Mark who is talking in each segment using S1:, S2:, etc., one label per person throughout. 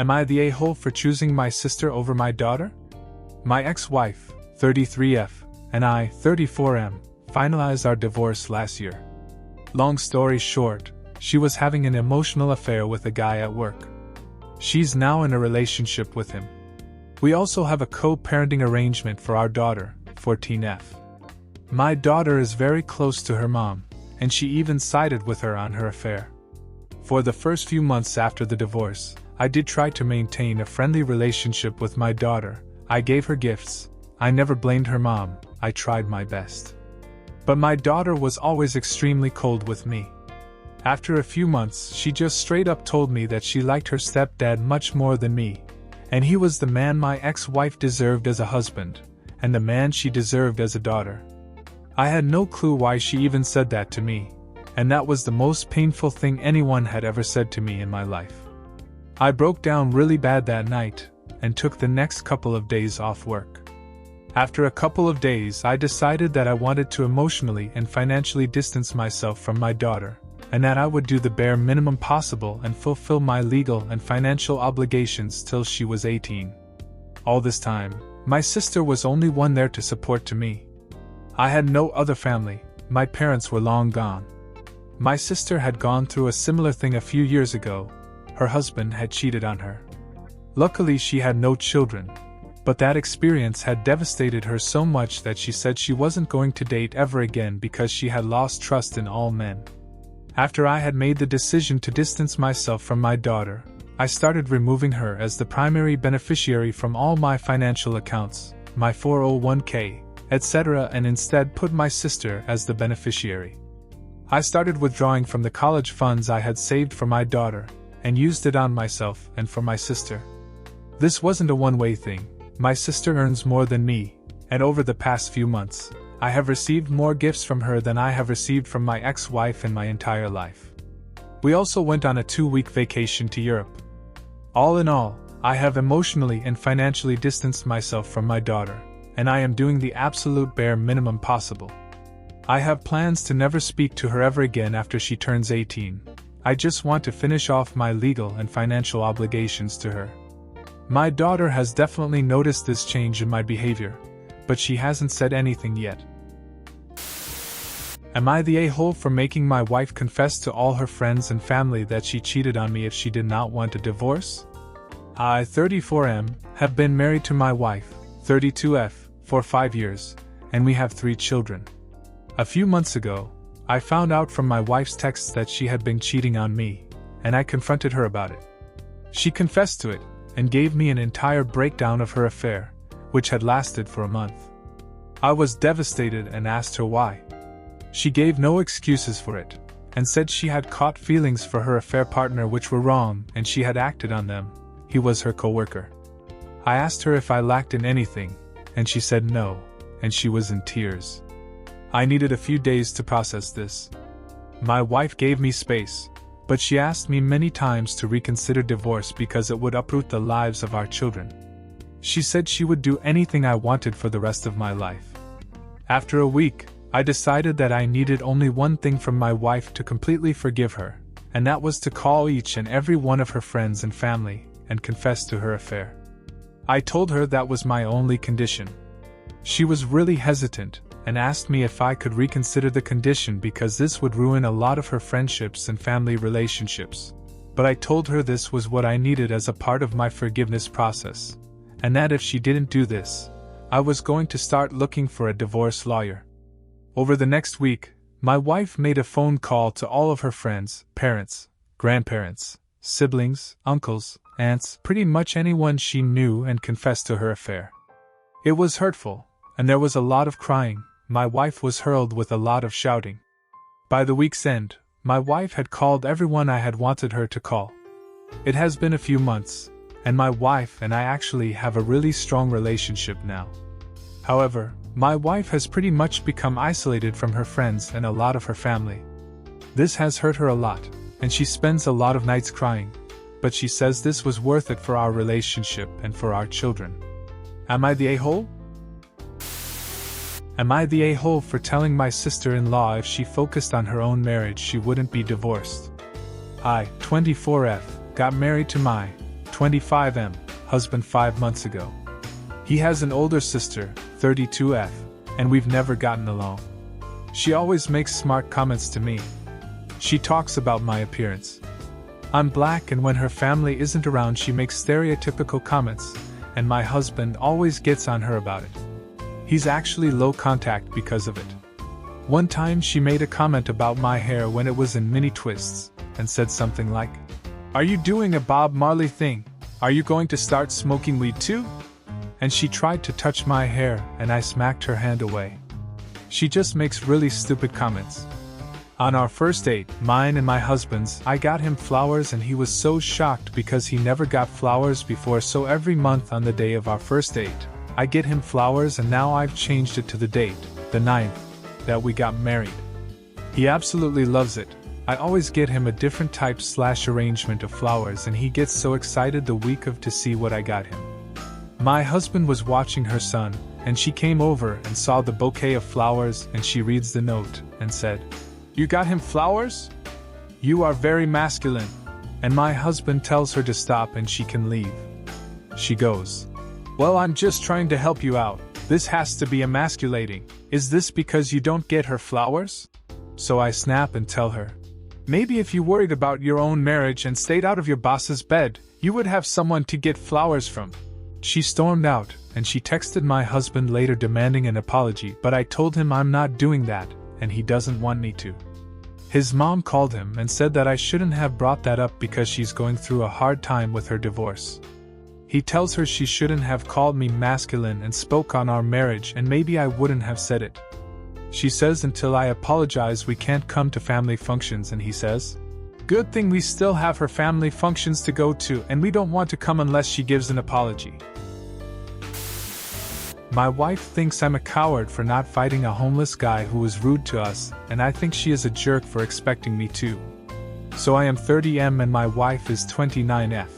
S1: Am I the a-hole for choosing my sister over my daughter? My ex-wife, 33F, and I, 34M, finalized our divorce last year. Long story short, she was having an emotional affair with a guy at work. She's now in a relationship with him. We also have a co-parenting arrangement for our daughter, 14F. My daughter is very close to her mom, and she even sided with her on her affair. For the first few months after the divorce, I did try to maintain a friendly relationship with my daughter. I gave her gifts. I never blamed her mom. I tried my best. But my daughter was always extremely cold with me. After a few months, she just straight up told me that she liked her stepdad much more than me, and he was the man my ex-wife deserved as a husband, and the man she deserved as a daughter. I had no clue why she even said that to me, and that was the most painful thing anyone had ever said to me in my life. I broke down really bad that night, and took the next couple of days off work. After a couple of days, I decided that I wanted to emotionally and financially distance myself from my daughter, and that I would do the bare minimum possible and fulfill my legal and financial obligations till she was 18. All this time, my sister was only one there to support to me. I had no other family. My parents were long gone. My sister had gone through a similar thing a few years ago. Her husband had cheated on her. Luckily, she had no children, but that experience had devastated her so much that she said she wasn't going to date ever again because she had lost trust in all men. After I had made the decision to distance myself from my daughter, I started removing her as the primary beneficiary from all my financial accounts, my 401k, etc., and instead put my sister as the beneficiary. I started withdrawing from the college funds I had saved for my daughter, and used it on myself and for my sister. This wasn't a one-way thing. My sister earns more than me, and over the past few months, I have received more gifts from her than I have received from my ex-wife in my entire life. We also went on a 2-week vacation to Europe. All in all, I have emotionally and financially distanced myself from my daughter, and I am doing the absolute bare minimum possible. I have plans to never speak to her ever again after she turns 18. I just want to finish off my legal and financial obligations to her. My daughter has definitely noticed this change in my behavior, but she hasn't said anything yet. Am I the a-hole for making my wife confess to all her friends and family that she cheated on me if she did not want a divorce? I, 34M, have been married to my wife, 32F, for 5 years, and we have 3 children. A few months ago, I found out from my wife's texts that she had been cheating on me, and I confronted her about it. She confessed to it, and gave me an entire breakdown of her affair, which had lasted for a month. I was devastated and asked her why. She gave no excuses for it, and said she had caught feelings for her affair partner which were wrong and she had acted on them. He was her co-worker. I asked her if I lacked in anything, and she said no, and she was in tears. I needed a few days to process this. My wife gave me space, but she asked me many times to reconsider divorce because it would uproot the lives of our children. She said she would do anything I wanted for the rest of my life. After a week, I decided that I needed only one thing from my wife to completely forgive her, and that was to call each and every one of her friends and family and confess to her affair. I told her that was my only condition. She was really hesitant and asked me if I could reconsider the condition because this would ruin a lot of her friendships and family relationships. But I told her this was what I needed as a part of my forgiveness process, and that if she didn't do this, I was going to start looking for a divorce lawyer. Over the next week, my wife made a phone call to all of her friends, parents, grandparents, siblings, uncles, aunts, pretty much anyone she knew, and confessed to her affair. It was hurtful, and there was a lot of crying. My wife was hurled with a lot of shouting. By the week's end, my wife had called everyone I had wanted her to call. It has been a few months, and my wife and I actually have a really strong relationship now. However, my wife has pretty much become isolated from her friends and a lot of her family. This has hurt her a lot, and she spends a lot of nights crying, but she says this was worth it for our relationship and for our children. Am I the a-hole? Am I the a-hole for telling my sister-in-law if she focused on her own marriage she wouldn't be divorced? I, 24F, got married to my 25M, husband 5 months ago. He has an older sister, 32F, and we've never gotten along. She always makes smart comments to me. She talks about my appearance. I'm black, and when her family isn't around she makes stereotypical comments, and my husband always gets on her about it. He's actually low contact because of it. One time she made a comment about my hair when it was in mini twists, and said something like, "Are you doing a Bob Marley thing? Are you going to start smoking weed too?" And she tried to touch my hair, and I smacked her hand away. She just makes really stupid comments. On our first date, mine and my husband's, I got him flowers and he was so shocked because he never got flowers before, so every month on the day of our first date, I get him flowers, and now I've changed it to the date, the 9th, that we got married. He absolutely loves it. I always get him a different type/arrangement of flowers, and he gets so excited the week of to see what I got him. My husband was watching her son, and she came over and saw the bouquet of flowers, and she reads the note and said, "You got him flowers? You are very masculine." And my husband tells her to stop and she can leave. She goes, "Well, I'm just trying to help you out. This has to be emasculating. Is this because you don't get her flowers?" So I snap and tell her, "Maybe if you worried about your own marriage and stayed out of your boss's bed, you would have someone to get flowers from." She stormed out, and she texted my husband later demanding an apology, but I told him I'm not doing that, and he doesn't want me to. His mom called him and said that I shouldn't have brought that up because she's going through a hard time with her divorce. He tells her she shouldn't have called me masculine and spoke on our marriage, and maybe I wouldn't have said it. She says until I apologize we can't come to family functions, and he says, "Good thing we still have her family functions to go to, and we don't want to come unless she gives an apology." My wife thinks I'm a coward for not fighting a homeless guy who was rude to us, and I think she is a jerk for expecting me to. So I am 30M and my wife is 29F.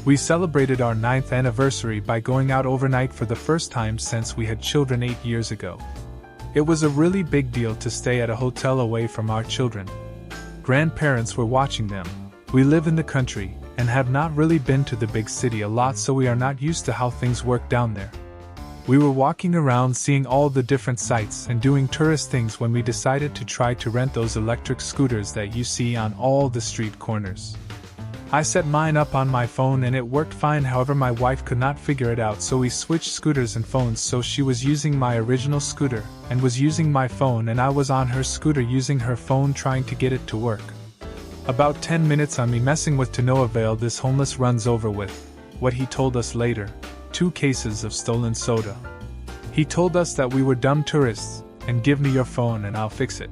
S1: We celebrated our 9th anniversary by going out overnight for the first time since we had children 8 years ago. It was a really big deal to stay at a hotel away from our children. Grandparents were watching them. We live in the country, and have not really been to the big city a lot, so we are not used to how things work down there. We were walking around seeing all the different sights and doing tourist things when we decided to try to rent those electric scooters that you see on all the street corners. I set mine up on my phone and it worked fine, however my wife could not figure it out, so we switched scooters and phones, so she was using my original scooter and was using my phone, and I was on her scooter using her phone trying to get it to work. About 10 minutes on me messing with to no avail, this homeless runs over with, what he told us later, 2 cases of stolen soda. He told us that we were dumb tourists, and give me your phone and I'll fix it.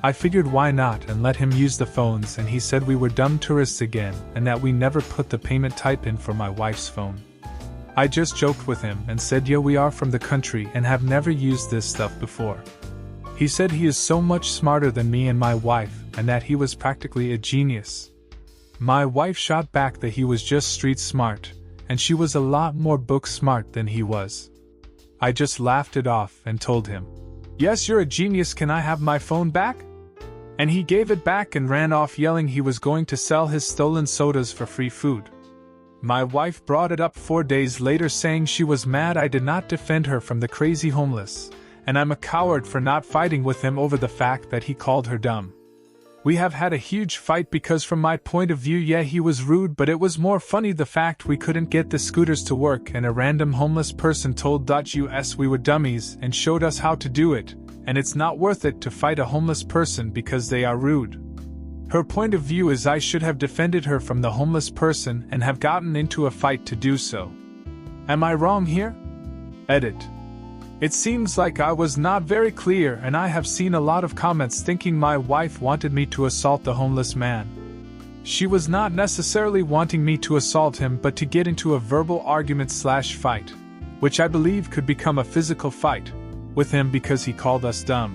S1: I figured why not and let him use the phones, and he said we were dumb tourists again and that we never put the payment type in for my wife's phone. I just joked with him and said, "Yo, we are from the country and have never used this stuff before." He said he is so much smarter than me and my wife, and that he was practically a genius. My wife shot back that he was just street smart, and she was a lot more book smart than he was. I just laughed it off and told him, "Yes, you're a genius, can I have my phone back?" And he gave it back and ran off yelling he was going to sell his stolen sodas for free food. My wife brought it up 4 days later saying she was mad I did not defend her from the crazy homeless, and I'm a coward for not fighting with him over the fact that he called her dumb. We have had a huge fight because from my point of view, yeah, he was rude, but it was more funny the fact we couldn't get the scooters to work and a random homeless person told us we were dummies and showed us how to do it, and it's not worth it to fight a homeless person because they are rude. Her point of view is I should have defended her from the homeless person and have gotten into a fight to do so. Am I wrong here? Edit. It seems like I was not very clear, and I have seen a lot of comments thinking my wife wanted me to assault the homeless man. She was not necessarily wanting me to assault him, but to get into a verbal argument/fight, which I believe could become a physical fight, with him because he called us dumb.